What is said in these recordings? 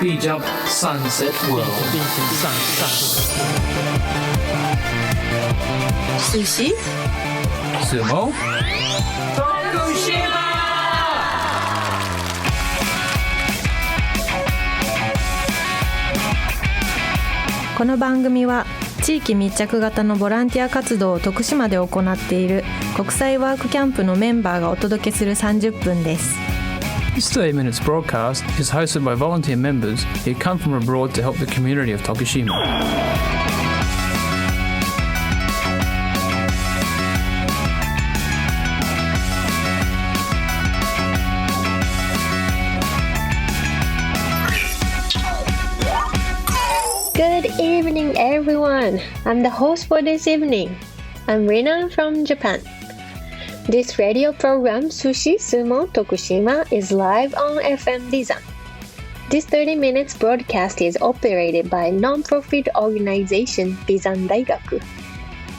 Beach Up Sunset World. Sushi, Sumo, Tokushima! この番組は地域密着型のボランティア活動を徳島で行っている国際ワークキャンプのメンバーがお届けする30分です。This 30 minutes broadcast is hosted by volunteer members who come from abroad to help the community of Tokushima. Good evening, everyone. I'm the host for this evening. I'm Rina from Japan. This radio program, Sushi, Sumo, Tokushima, is live on FM Bizan. This 30 minutes broadcast is operated by non-profit organization Bizan Daigaku.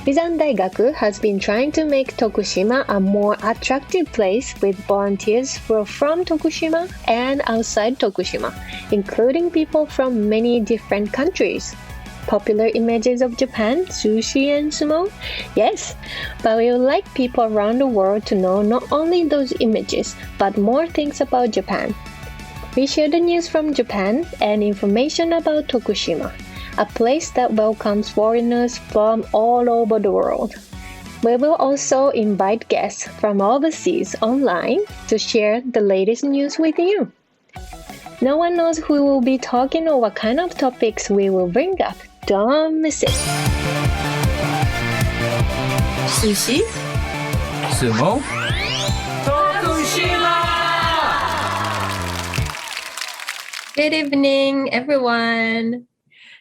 Bizan Daigaku has been trying to make Tokushima a more attractive place with volunteers from Tokushima and outside Tokushima, including people from many different countries. Popular images of Japan, sushi and sumo? Yes, but we would like people around the world to know not only those images, but more things about Japan. We share the news from Japan and information about Tokushima, a place that welcomes foreigners from all over the world. We will also invite guests from overseas online to share the latest news with you. No one knows who will be talking or what kind of topics we will bring up. Don't miss it. Sushi, Sumo, Tokushima! good evening, everyone.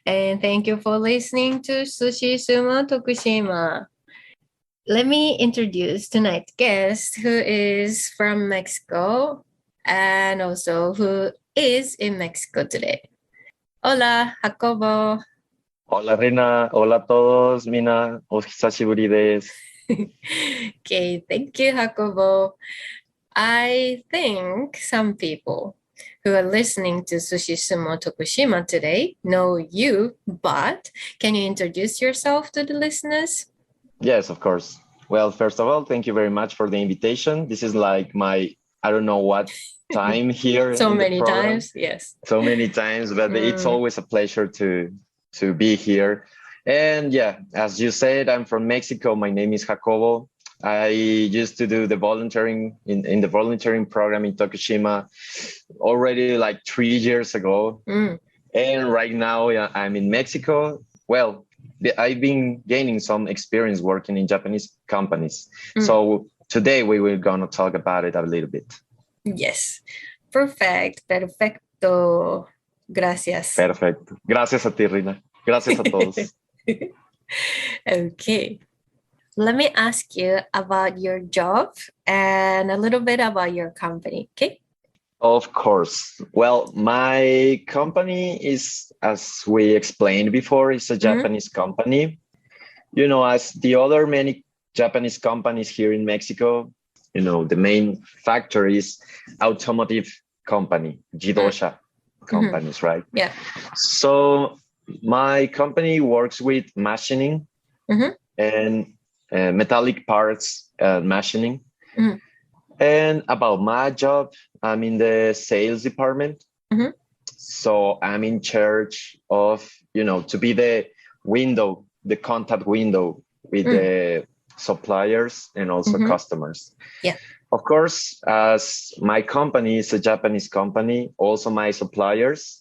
And thank you for listening to Sushi, Sumo, Tokushima. Let me introduce tonight's guest who is from Mexico and also who is in Mexico today. Hola, Jacobo. Hola Rina, hola a todos, Mina, o hisashiburi desu. Okay, thank you, Jacobo. I think some people who are listening to Sushi Sumo Tokushima today know you, but can you introduce yourself to the listeners? Yes, of course. Well, first of all, thank you very much for the invitation. This is like my, I don't know what time here. So in the many program. times, yes. So many times, but it's always a pleasure to be here. And yeah, as you said, I'm from Mexico. My name is Jacobo. I used to do the volunteering in the volunteering program in Tokushima already like 3 years ago. And right now I'm in Mexico. Well, I've been gaining some experience working in Japanese companies. So today we were going to talk about it a little bit. Yes. Perfect. Perfecto. Gracias. Perfecto. Gracias a ti, Rina. Gracias a todos. Okay. Let me ask you about your job and a little bit about your company, okay? Of course. Well, my company is, as we explained before, is a Japanese company. You know, as the other many Japanese companies here in Mexico, you know, the main factor is automotive company, jidosha companies, right? Yeah. So my company works with machining and metallic parts machining. And about my job, I'm in the sales department. So I'm in charge of, you know, to be the window, the contact window with the suppliers and also customers. Yeah. Of course, as my company is a Japanese company, also my suppliers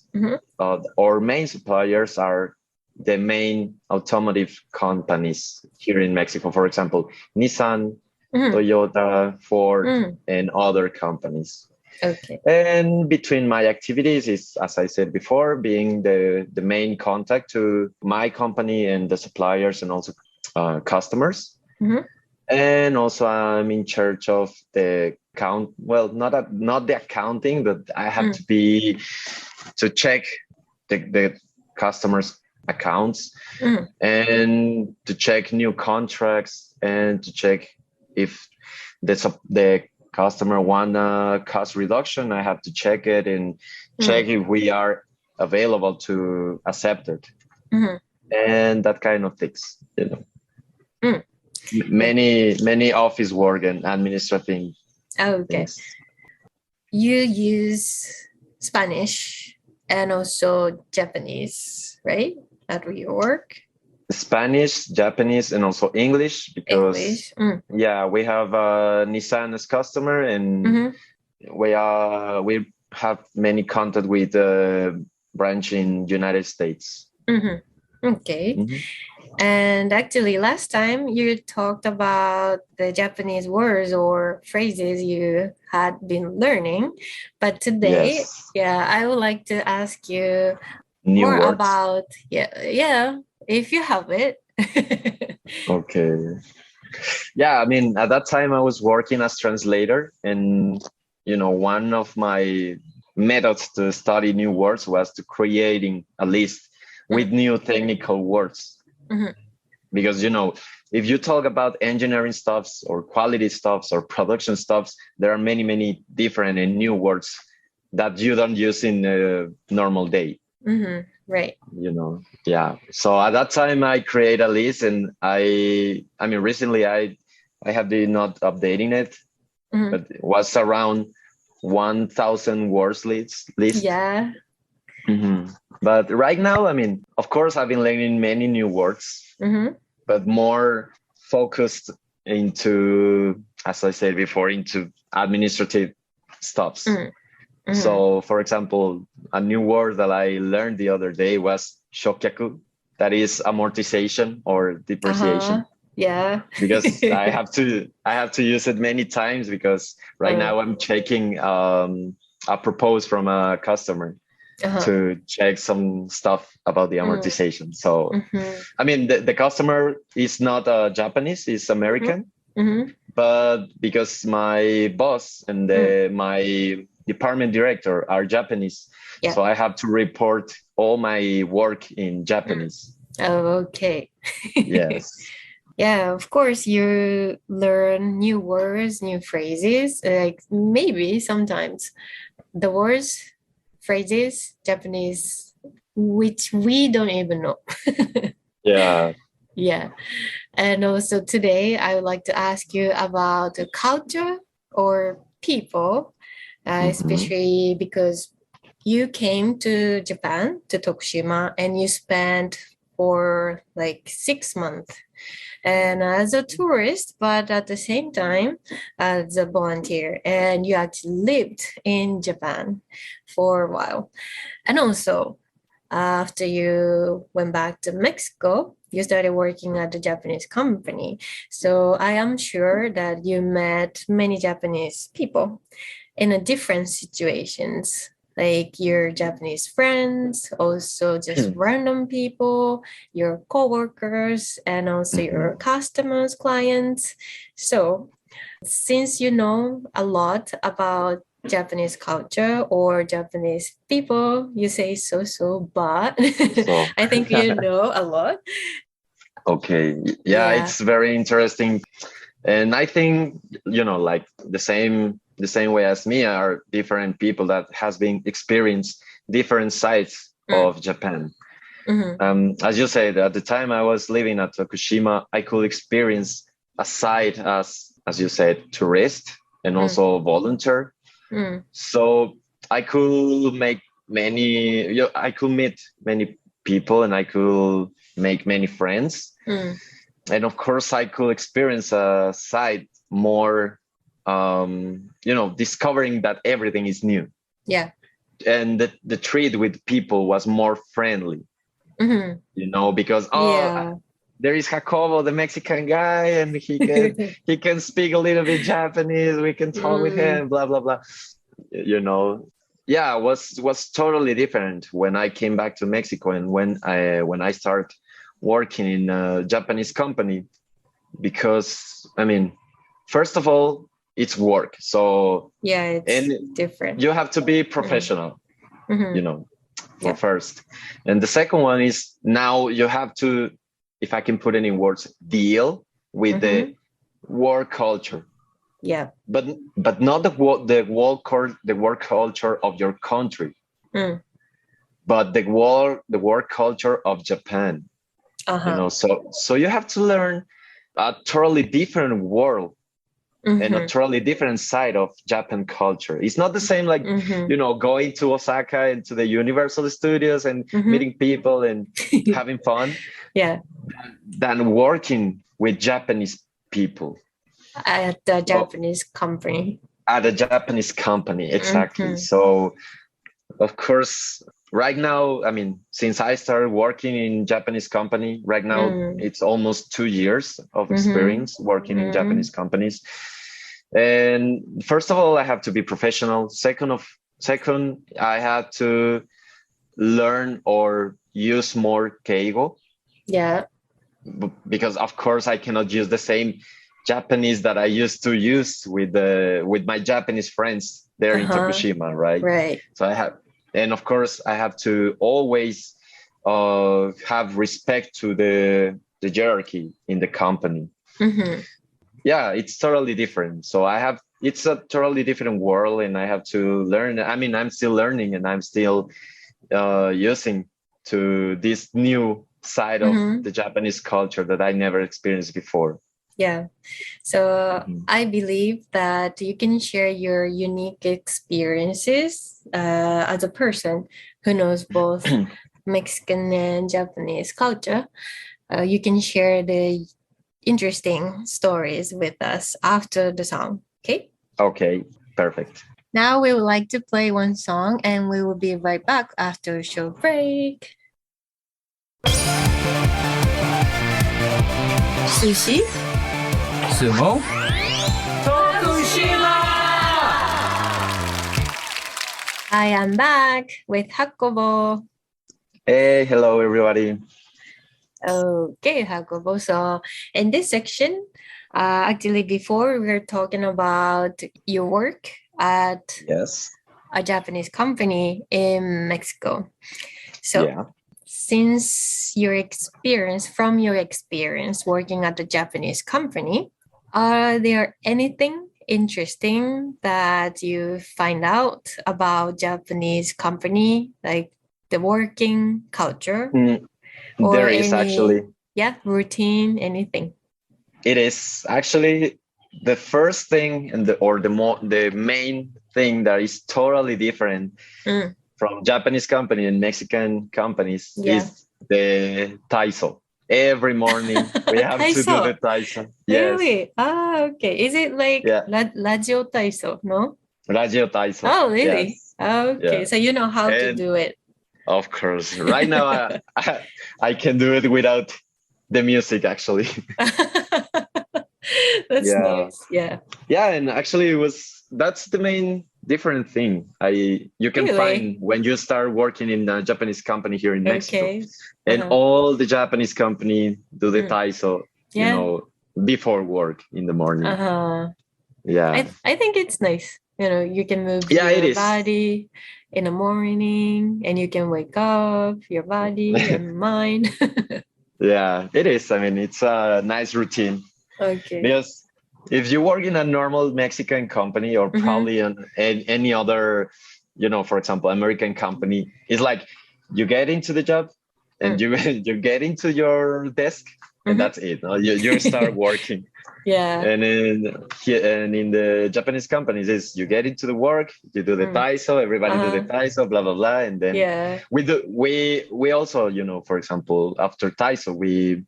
or main suppliers are the main automotive companies here in Mexico. For example, Nissan, Toyota, Ford, and other companies. Okay. And between my activities is, as I said before, being the main contact to my company and the suppliers and also customers. And also I'm in charge of the not the accounting, but I have to check the customers' accounts and to check new contracts and to check if the customer want a cost reduction. I have to check it and check if we are available to accept it, Mm-hmm. and that kind of things. Mm. Many office work and administrative Okay. things. You use Spanish and also Japanese, right? At your work? Spanish, Japanese, and also English, because English. we have Nissan as customer, and Mm-hmm. we have many contact with branch in United States. Mm-hmm. Okay. Mhm. And actually, last time you talked about the Japanese words or phrases you had been learning. But today, Yes, I would like to ask you new more words. about, if you have it. Okay. Yeah, I mean, at that time I was working as translator, and one of my methods to study new words was to creating a list with new technical words. Mhm. Because if you talk about engineering stuffs or quality stuffs or production stuffs, there are many different and new words that you don't use in a normal day. Mm-hmm. Right. Yeah. So at that time I create a list, and I mean recently I have been not updating it, Mhm. but it was around 1,000 words list. Yeah. Mhm. But right now, I mean, of course, I've been learning many new words, Mm-hmm. but more focused into, as I said before, into administrative stuffs. Mm-hmm. So, for example, a new word that I learned the other day was shokyaku. That is amortization or depreciation. Yeah. Because I have to use it many times, because right now I'm checking a propose from a customer to check some stuff about the amortization. So, I mean, the customer is not Japanese, he's American, but because my boss and my department director are Japanese, so I have to report all my work in Japanese. Oh, okay. Yes. Yeah, of course, you learn new words, new phrases. Like maybe sometimes the words, phrases, Japanese, which we don't even know. Yeah. Yeah. And also today, I would like to ask you about the culture or people, especially because you came to Japan, to Tokushima, and you spent for like 6 months and as a tourist, but at the same time as a volunteer. And you actually lived in Japan for a while. And also, after you went back to Mexico, you started working at the Japanese company. So I am sure that you met many Japanese people in a different situations, like your Japanese friends, also just random people, your coworkers, and also your customers, clients. So since you know a lot about Japanese culture or Japanese people, you say but So I think you know a lot. okay. Yeah, it's very interesting. And I think, like the same way as me are different people that has been experienced different sides of Japan. As you said, at the time I was living at Tokushima, I could experience a side as you said, tourist and also volunteer. So I could I could meet many people, and I could make many friends. And of course I could experience a side more, discovering that everything is new. Yeah. And the treat with people was more friendly, because there is Jacobo, the Mexican guy, and he can speak a little bit Japanese. We can talk with him, blah blah blah. Yeah, was totally different when I came back to Mexico, and when I started working in a Japanese company, because I mean, first of all, it's work. So it's different. You have to be professional, for first. And the second one is now you have to, if I can put it in words, deal with the work culture. Yeah. But not the work culture of your country, but the work culture of Japan. So you have to learn a totally different world and a totally different side of Japan culture. It's not the same like going to Osaka and to the Universal Studios and meeting people and having fun than working with Japanese people at the Japanese company. At a Japanese company, exactly. So of course, right now, I mean, since I started working in Japanese company, right now it's almost 2 years of experience working in Japanese companies. And first of all, I have to be professional. Second, I had to learn or use more keigo. Yeah. Because of course I cannot use the same Japanese that I used to use with my Japanese friends there in Tokushima, right? Right. So and of course I have to always have respect to the hierarchy in the company. Yeah, it's totally different. So it's a totally different world, and I have to learn. I mean, I'm still learning, and I'm still using to this new side of the Japanese culture that I never experienced before. Yeah. So I believe that you can share your unique experiences as a person who knows both Mexican and Japanese culture. You can share the interesting stories with us after the song. Okay? Okay, perfect. Now we would like to play one song, and we will be right back after a short break. Sushi, Sumo, Tokushima! I am back with Hakobo. Hey, hello everybody. Okay, Hakobo. So in this section, actually before we were talking about your work at a Japanese company in Mexico. So since your experience working at the Japanese company, are there anything interesting that you find out about Japanese company, like the working culture? Or there is actually. Yeah, routine, anything. It is actually the first thing and the main thing that is totally different from Japanese company and Mexican companies is the taiso. Every morning we have to do the taiso. Really? Ah, okay. Is it like radio taiso? No? Radio taiso. Oh, really? Yes. Okay. Yeah. So you know how to do it. Of course. Right now I can do it without the music actually. That's nice. Yeah. Yeah, and actually that's the main different thing you can find when you start working in a Japanese company here in Mexico. And all the Japanese company do the taiso, before work in the morning. Yeah. I think it's nice. You can move your body in the morning, and you can wake up your body and mind. Yeah, it is. I mean, it's a nice routine. Okay. Because if you work in a normal Mexican company or probably in any other, for example, American company, it's like you get into the job and you get into your desk and that's it. You start working. Yeah. And in the Japanese companies is you get into the work, you do the taiso, everybody do the taiso, blah blah blah, and then we also, for example, after taiso we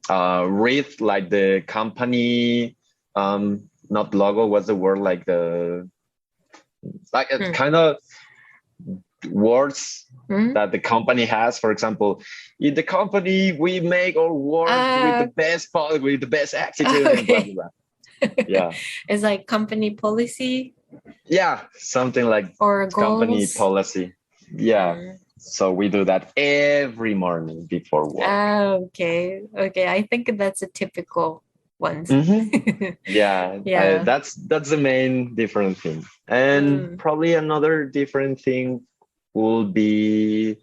read like the company not logo, what's the word, like the kind of words that the company has. For example, in the company we make our work with the best policy, with the best attitude, and blah blah blah. Yeah. It's like company policy. Yeah, something like or company goals. policy. Yeah. So we do that every morning before work. Okay. I think that's a typical one. Yeah. That's the main different thing. And probably another different thing will be,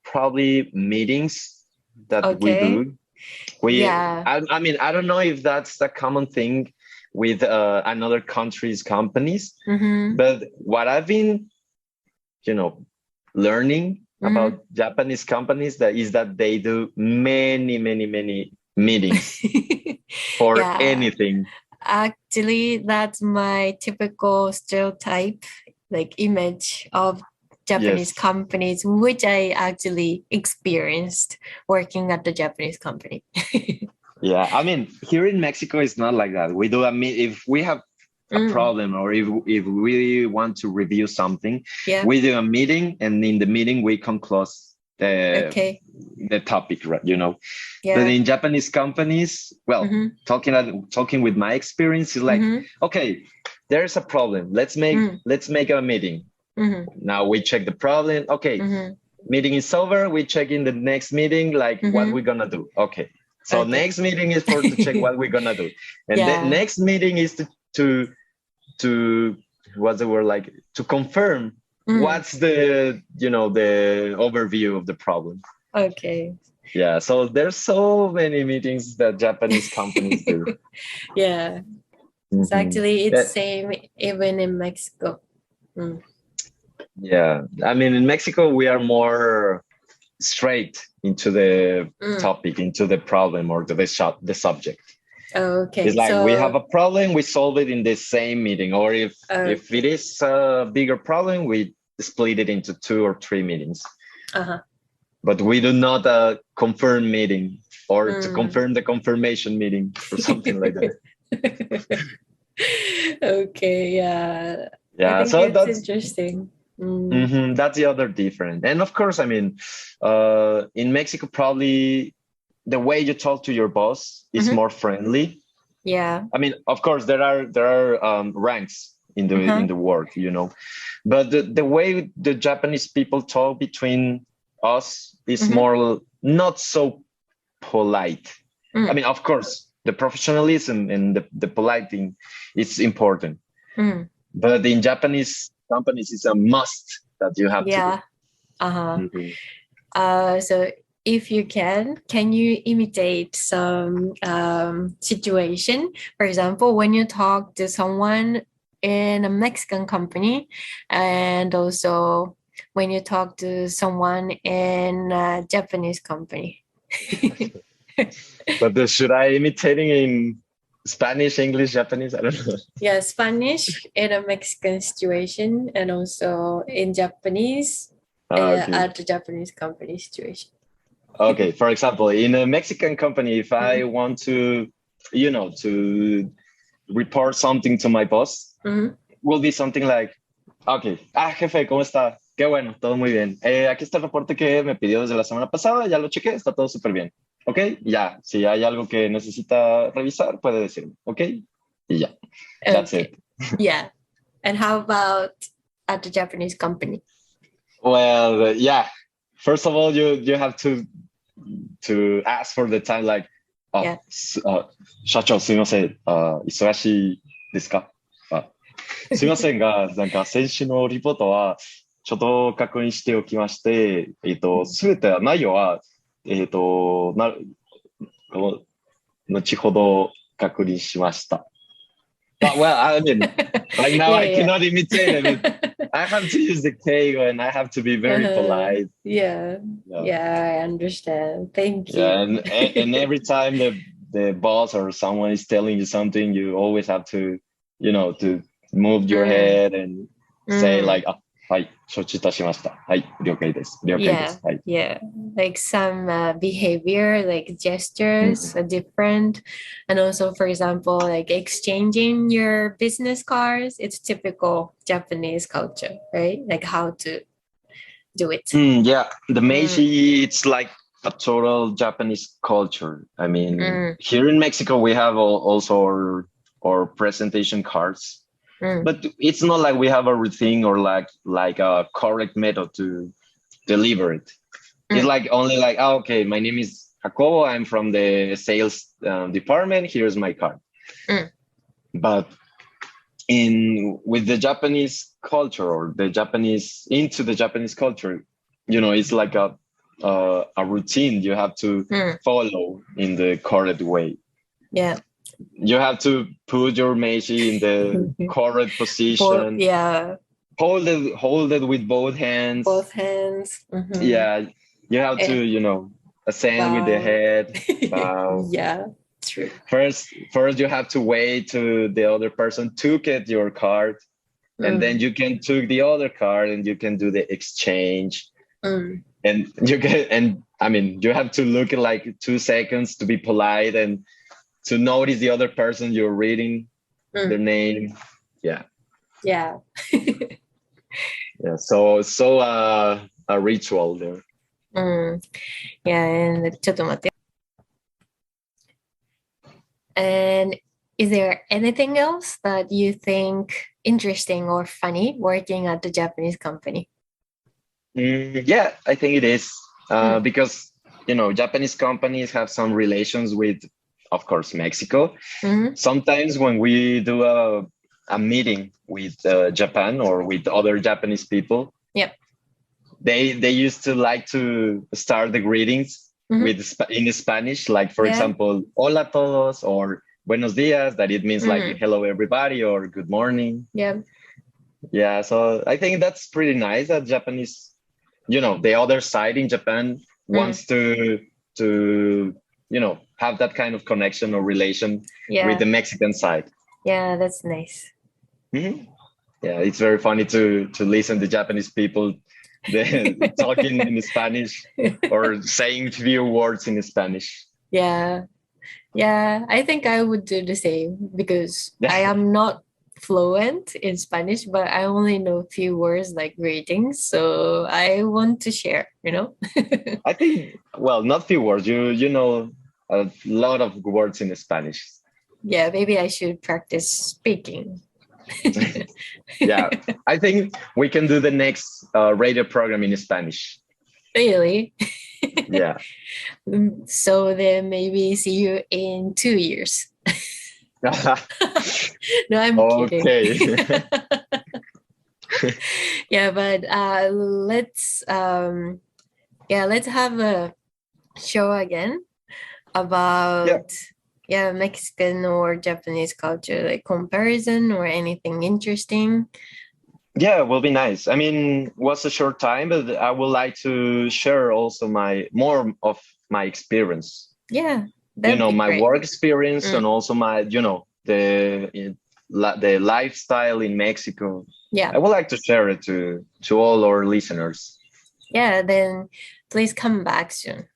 probably meetings that we do. I mean, I don't know if that's a common thing with another country's companies, but what I've been learning about Japanese companies that they do many meetings for anything. Actually, that's my typical stereotype, like image of Japanese companies, which I actually experienced working at the Japanese company. Yeah, I mean, here in Mexico, it's not like that. We do if we have a problem or if we want to review something, we do a meeting, and in the meeting we can close the topic, right? But in Japanese companies, well, talking with my experience is like, okay, there's a problem. Let's make a meeting. Now we check the problem. Okay, meeting is over. We check in the next meeting, like what we're gonna do. Okay, so next meeting is to check what we're gonna do, and the next meeting is to what's the word, like to confirm what's the the overview of the problem. Okay. Yeah, so there's so many meetings that Japanese companies do. Yeah, it's actually same even in Mexico. Yeah, I mean, in Mexico we are more straight into the topic, into the problem or the subject. Okay, it's like we have a problem, we solve it in the same meeting, or if it is a bigger problem, we split it into 2 or 3 meetings. But we do not confirm meeting or to confirm the confirmation meeting or something like that. Okay, yeah. Yeah, so that's interesting. That's the other difference. And of course, I mean, in Mexico, probably the way you talk to your boss is more friendly. Yeah. I mean, of course, there are ranks in the work, but the way the Japanese people talk between us is more not so polite. I mean, of course, the professionalism and the polite thing is important. But in Japanese companies, it's a must that you have to do. So if you can you imitate some situation? For example, when you talk to someone in a Mexican company, and also when you talk to someone in a Japanese company. But should I imitating in Spanish, English, Japanese? I don't know. Yeah, Spanish in a Mexican situation, and also in Japanese at the Japanese company situation. Okay, for example, in a Mexican company, if I want to, to report something to my boss, will be something like, okay, jefe, ¿cómo está? Qué bueno, todo muy bien. Aquí está el reporte que me pidió desde la semana pasada, ya lo chequé, está todo súper bien. Ok, ya, si hay algo que necesita revisar, puede decirme, ok, y ya. That's it. Yeah. And how about at the Japanese company? Well, yeah. First of all, you have to ask for the time, like, 社長すみません、忙しいですか？すみませんが、なんか先週のリポートはちょっと確認しておきまして、すべて内容は後ほど確認しました。But, well, I mean, like now I cannot imitate it. I have to use the K and I have to be very polite. Yeah, I understand. Thank you. Yeah, and every time the boss or someone is telling you something, you always have to, to move your head and say like, はい、承知いたしました。はい、了解です。了解です。はい。Yeah, like some behavior, like gestures are different. And also, for example, like exchanging your business cards, it's typical Japanese culture, right? Like how to do it. Yeah, the Meiji, it's like a total Japanese culture. I mean, here in Mexico, we have also our presentation cards. But it's not like we have a routine or like a correct method to deliver it. It's like only like, okay, my name is Jacobo. I'm from the sales department. Here's my card. But with the Japanese culture or into the Japanese culture, it's like a routine you have to follow in the correct way. Yeah. You have to put your meiji in the correct position. hold it with both hands. Both hands. Yeah, you have to, ascend with the head. Bow. Yeah, true. First, you have to wait to the other person to get your card, and then you can take the other card and you can do the exchange. And you have to look at like 2 seconds to be polite and to notice the other person you're reading their name. Yeah. Yeah. Yeah. So a ritual there. Yeah, and ちょっと待って。And is there anything else that you think interesting or funny working at the Japanese company? Yeah, I think it is because Japanese companies have some relations with, of course, Mexico. Sometimes when we do a meeting with Japan or with other Japanese people, they used to like to start the greetings in Spanish, like for example, hola todos or buenos dias, that it means like hello everybody or good morning. Yeah, so I think that's pretty nice that Japanese, the other side in Japan wants to have that kind of connection or relation with the Mexican side. Yeah, that's nice. Yeah, it's very funny to listen to Japanese people talking in Spanish or saying few words in Spanish. Yeah, I think I would do the same because I am not fluent in Spanish, but I only know a few words like greetings, so I want to share, I think, well, not few words, you know a lot of words in Spanish. Yeah, maybe I should practice speaking. Yeah, I think we can do the next radio program in Spanish. Really? Yeah. So then maybe see you in 2 years. No, I'm kidding. Yeah, but let's have a show again about Mexican or Japanese culture, like comparison or anything interesting. Yeah, it will be nice. I mean, it was a short time, but I would like to share also more of my experience. Yeah, my great. work experience and also my, the lifestyle in Mexico. Yeah, I would like to share it to all our listeners. Yeah, then please come back soon.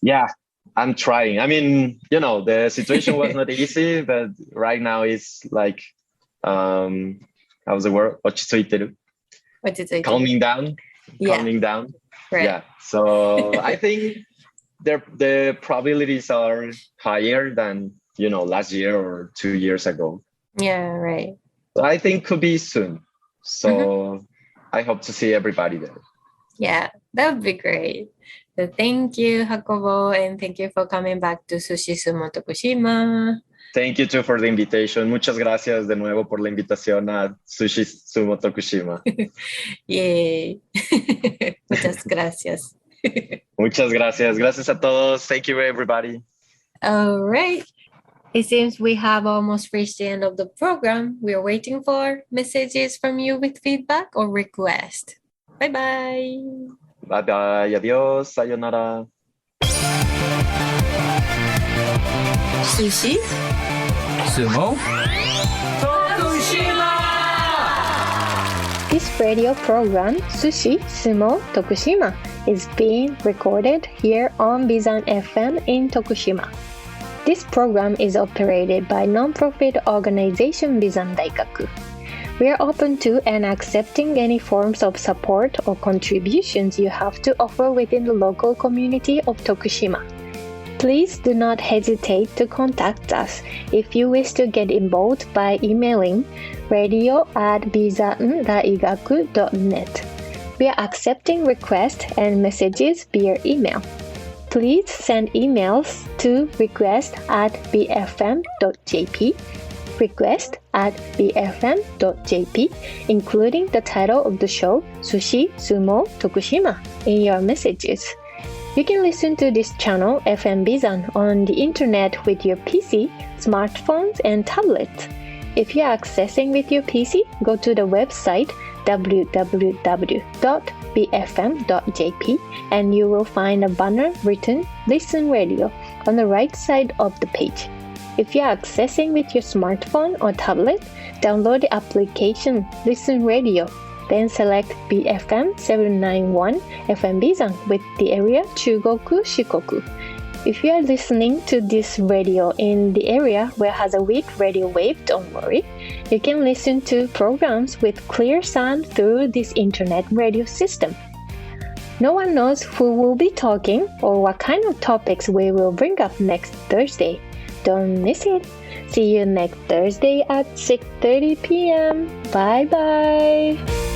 Yeah, I'm trying. I mean, the situation was not easy, but right now it's like, how's the word? Ochitsuiteru. Calming down. Yeah. Calming down. Right. Yeah. So I think the probabilities are higher than, last year or 2 years ago. Yeah, right. So I think could be soon. So I hope to see everybody there. Yeah, that would be great. So thank you, Jacobo, and thank you for coming back to Sushi Sumo Tokushima. Thank you too for the invitation. Muchas gracias de nuevo por la invitación a Sushi Sumo Tokushima. Yay. Muchas gracias. Muchas gracias. Gracias a todos. Thank you, everybody. All right. It seems we have almost reached the end of the program. We are waiting for messages from you with feedback or request. Bye-bye. Bye-bye. Adios. Sayonara. Sushi Sumo Tokushima! This radio program, Sushi Sumo Tokushima, is being recorded here on Bizan FM in Tokushima. This program is operated by non-profit organization Bizan Daikaku. We are open to and accepting any forms of support or contributions you have to offer within the local community of Tokushima. Please do not hesitate to contact us if you wish to get involved by emailing radio@bizandaigaku.net. We are accepting requests and messages via email. Please send emails to request@bfm.jp, request@bfm.jp, including the title of the show, Sushi Sumo Tokushima, in your messages. You can listen to this channel, FM Bizan, on the internet with your PC, smartphones, and tablets. If you're accessing with your PC, go to the website www.bfm.jp and you will find a banner written Listen Radio on the right side of the page. If you're accessing with your smartphone or tablet, download the application Listen Radio. Then select BFM 791 FM Bizan with the area Chugoku Shikoku. If you are listening to this radio in the area where has a weak radio wave, don't worry. You can listen to programs with clear sound through this internet radio system. No one knows who will be talking or what kind of topics we will bring up next Thursday. Don't miss it. See you next Thursday at 6:30 p.m. Bye bye.